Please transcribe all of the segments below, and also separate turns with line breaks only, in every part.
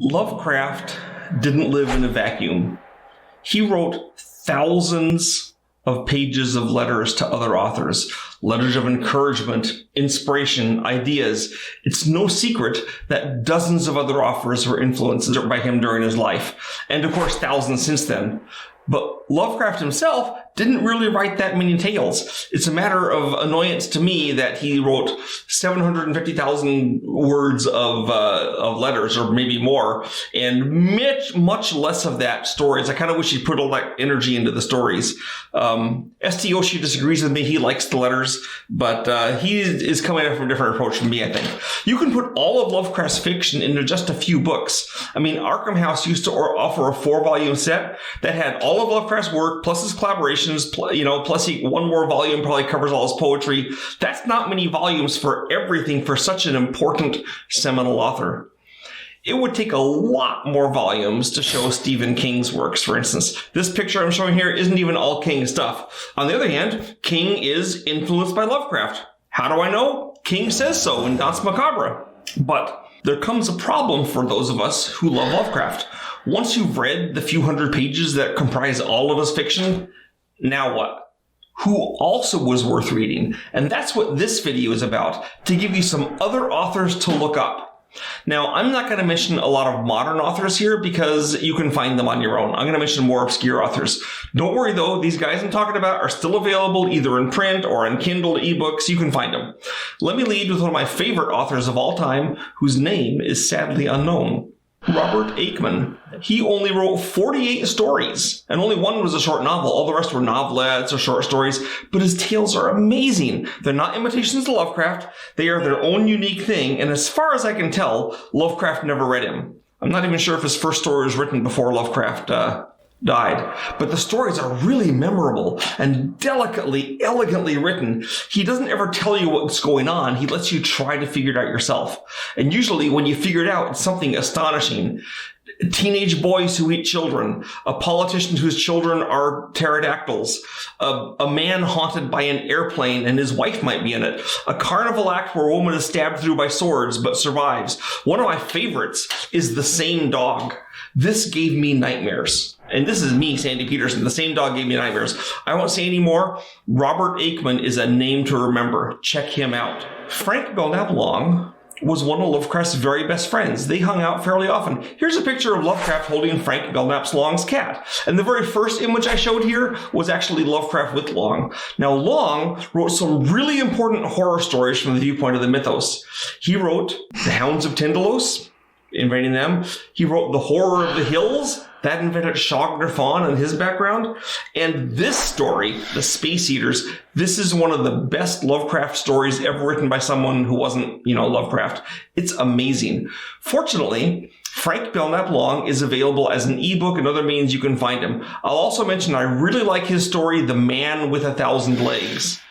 Lovecraft didn't live in a vacuum. He wrote thousands of pages of letters to other authors, letters of encouragement, inspiration, ideas. It's no secret that dozens of other authors were influenced by him during his life, and of course thousands since then. But Lovecraft himself didn't really write that many tales. It's a matter of annoyance to me that he wrote 750,000 words of letters, or maybe more, and much less of that stories. I kind of wish he put all that energy into the stories. S.T. Yoshi disagrees with me. He likes the letters, but he is coming at it from a different approach from me, I think. You can put all of Lovecraft's fiction into just a few books. I mean, Arkham House used to offer a 4-volume set that had all of Lovecraft's work, plus his collaborations, plus one more volume probably covers all his poetry. That's not many volumes for everything for such an important seminal author. It would take a lot more volumes to show Stephen King's works, for instance. This picture I'm showing here isn't even all King stuff. On the other hand, King is influenced by Lovecraft. How do I know? King says so in Danse Macabre. But there comes a problem for those of us who love Lovecraft. Once you've read the few hundred pages that comprise all of his fiction, now what? Who also was worth reading? And that's what this video is about, to give you some other authors to look up. Now, I'm not going to mention a lot of modern authors here because you can find them on your own. I'm going to mention more obscure authors. Don't worry though, these guys I'm talking about are still available either in print or in Kindle ebooks. You can find them. Let me lead with one of my favorite authors of all time, whose name is sadly unknown. Robert Aickman. He only wrote 48 stories, and only one was a short novel. All the rest were novelettes or short stories, but his tales are amazing. They're not imitations of Lovecraft. They are their own unique thing, and as far as I can tell, Lovecraft never read him. I'm not even sure if his first story was written before Lovecraft died. But the stories are really memorable and delicately, elegantly written. He doesn't ever tell you what's going on. He lets you try to figure it out yourself. And usually when you figure it out, it's something astonishing. Teenage boys who eat children, a politician whose children are pterodactyls, a man haunted by an airplane and his wife might be in it, a carnival act where a woman is stabbed through by swords but survives. One of my favorites is The Same Dog. This gave me nightmares. And this is me, Sandy Petersen. The Same Dog gave me nightmares. I won't say any more. Robert Aickman is a name to remember. Check him out. Frank Belknap Long was one of Lovecraft's very best friends. They hung out fairly often. Here's a picture of Lovecraft holding Frank Belknap Long's cat. And the very first image I showed here was actually Lovecraft with Long. Now, Long wrote some really important horror stories from the viewpoint of the mythos. He wrote The Hounds of Tindalos, invading them. He wrote The Horror of the Hills. That invented Shogner Fawn and his background. And this story, The Space Eaters, this is one of the best Lovecraft stories ever written by someone who wasn't, Lovecraft. It's amazing. Fortunately, Frank Belknap Long is available as an ebook and other means you can find him. I'll also mention I really like his story, The Man with 1,000 Legs.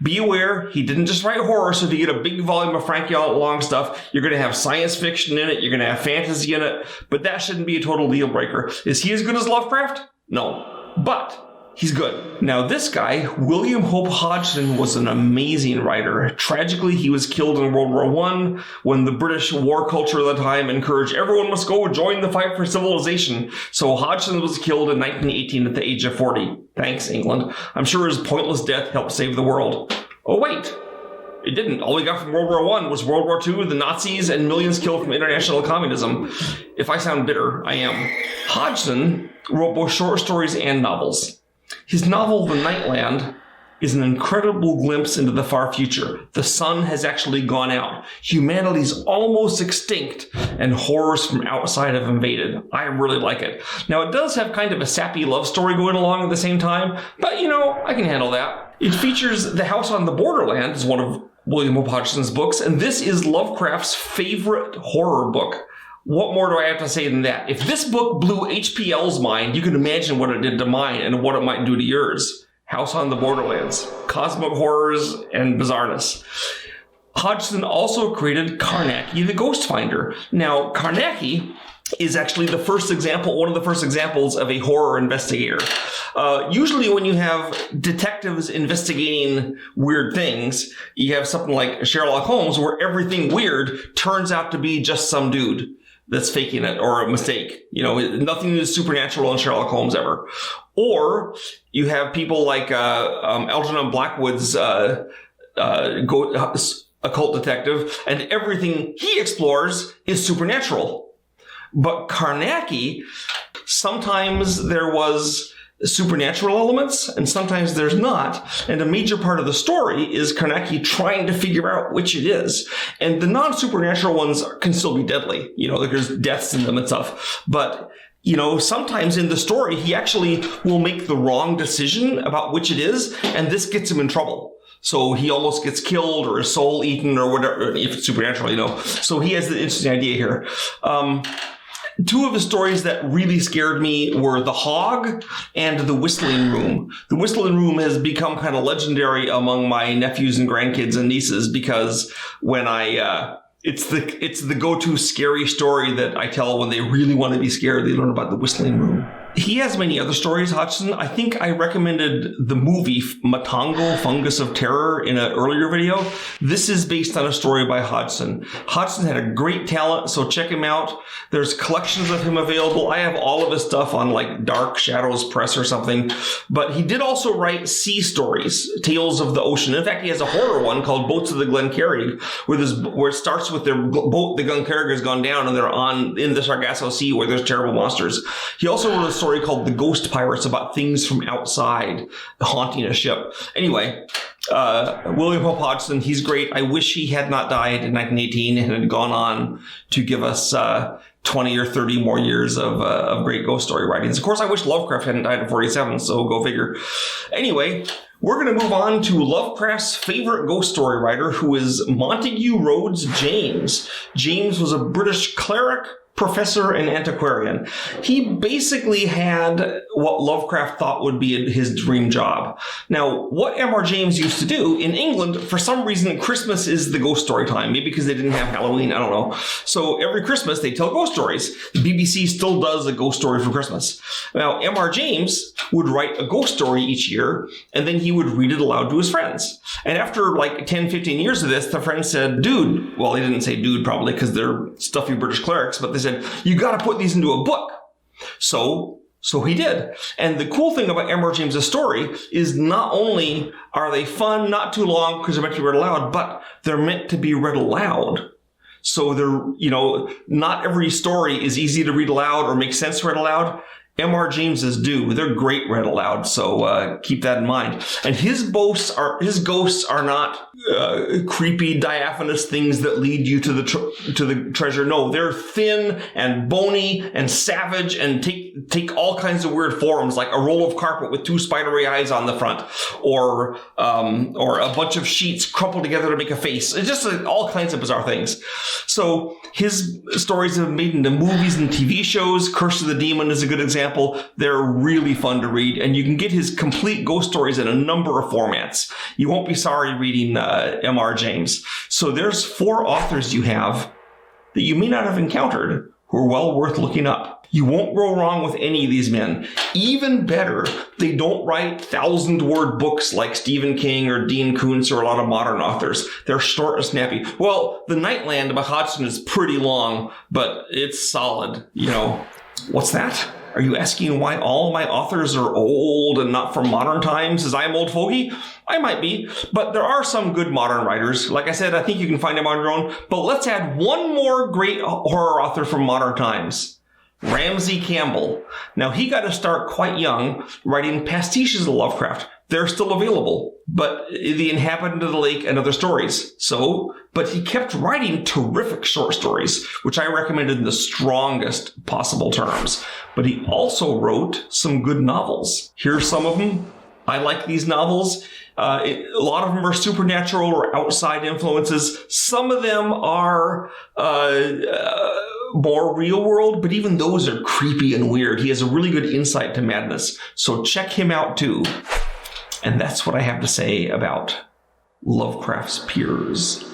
Be aware, he didn't just write horror, so if you get a big volume of Frank Long stuff, you're going to have science fiction in it, you're going to have fantasy in it, but that shouldn't be a total deal breaker. Is he as good as Lovecraft? No. But he's good. Now, this guy, William Hope Hodgson, was an amazing writer. Tragically, he was killed in World War I when the British war culture of the time encouraged everyone must go join the fight for civilization. So Hodgson was killed in 1918 at the age of 40. Thanks, England. I'm sure his pointless death helped save the world. Oh, wait. It didn't. All we got from World War I was World War II, the Nazis, and millions killed from international communism. If I sound bitter, I am. Hodgson wrote both short stories and novels. His novel, The Nightland, is an incredible glimpse into the far future. The sun has actually gone out. Humanity's almost extinct, and horrors from outside have invaded. I really like it. Now, it does have kind of a sappy love story going along at the same time, but I can handle that. It features The House on the Borderland as one of William Hope Hodgson's books, and this is Lovecraft's favorite horror book. What more do I have to say than that? If this book blew HPL's mind, you can imagine what it did to mine and what it might do to yours. House on the Borderlands, cosmic horrors, and bizarreness. Hodgson also created Carnacki the Ghost Finder. Now, Carnacki is actually one of the first examples of a horror investigator. Usually when you have detectives investigating weird things, you have something like Sherlock Holmes where everything weird turns out to be just some dude that's faking it or a mistake. Nothing is supernatural in Sherlock Holmes ever. Or you have people like Algernon Blackwood's occult detective, and everything he explores is supernatural. But Carnacki, sometimes there was supernatural elements and sometimes there's not. And a major part of the story is Carnacki trying to figure out which it is. And the non-supernatural ones can still be deadly. There's deaths in them and stuff. But sometimes in the story, he actually will make the wrong decision about which it is, and this gets him in trouble. So he almost gets killed or his soul eaten or whatever, if it's supernatural, So he has an interesting idea here. Two of his stories that really scared me were The Hog and The Whistling Room. The Whistling Room has become kind of legendary among my nephews and grandkids and nieces because when it's the go-to scary story that I tell when they really want to be scared. They learn about The Whistling Room. He has many other stories, Hodgson. I think I recommended the movie Matango, Fungus of Terror in an earlier video. This is based on a story by Hodgson. Hodgson had a great talent, so check him out. There's collections of him available. I have all of his stuff on like Dark Shadows Press or something. But he did also write sea stories, Tales of the Ocean. In fact, he has a horror one called Boats of the Glencarrig, where it starts with their boat, the Glencarrig has gone down, and they're in the Sargasso Sea where there's terrible monsters. He also wrote a story called The Ghost Pirates about things from outside haunting a ship. Anyway, William Hope Hodgson, he's great. I wish he had not died in 1918 and had gone on to give us 20 or 30 more years of great ghost story writings. Of course, I wish Lovecraft hadn't died at 47, so go figure. Anyway, we're going to move on to Lovecraft's favorite ghost story writer, who is Montague Rhodes James. James was a British cleric, professor, and antiquarian. He basically had what Lovecraft thought would be his dream job. Now, what M.R. James used to do in England, for some reason, Christmas is the ghost story time. Maybe because they didn't have Halloween, I don't know. So every Christmas, they tell ghost stories. The BBC still does a ghost story for Christmas. Now, M.R. James would write a ghost story each year, and then he would read it aloud to his friends. And after like 10, 15 years of this, the friends said, dude, well, they didn't say dude probably because they're stuffy British clerics, but they said, you got to put these into a book. So he did. And the cool thing about M.R. James's story is not only are they fun, not too long because they're meant to be read aloud, but they're meant to be read aloud. So they're, not every story is easy to read aloud or makes sense read aloud. M.R. James's do. They're great read aloud, so keep that in mind. And his ghosts are not creepy, diaphanous things that lead you to the treasure. No, they're thin and bony and savage and take all kinds of weird forms, like a roll of carpet with two spidery eyes on the front, or a bunch of sheets crumpled together to make a face. It's just all kinds of bizarre things. So his stories have been made into movies and TV shows. Curse of the Demon is a good example. They're really fun to read, and you can get his complete ghost stories in a number of formats. You won't be sorry reading M.R. James. So there's 4 authors you have that you may not have encountered who are well worth looking up. You won't go wrong with any of these men. Even better, they don't write 1,000-word books like Stephen King or Dean Koontz or a lot of modern authors. They're short and snappy. Well, The Nightland by Hodgson is pretty long, but it's solid. What's that? Are you asking why all my authors are old and not from modern times, as I am old fogey? I might be, but there are some good modern writers. Like I said, I think you can find them on your own. But let's add one more great horror author from modern times. Ramsey Campbell. Now, he got to start quite young writing pastiches of Lovecraft. They're still available, but The Inhabitant of the Lake and other stories. But he kept writing terrific short stories, which I recommended in the strongest possible terms. But he also wrote some good novels. Here's some of them. I like these novels. A lot of them are supernatural or outside influences. Some of them are more real world, but even those are creepy and weird. He has a really good insight to madness. So check him out too. And that's what I have to say about Lovecraft's peers.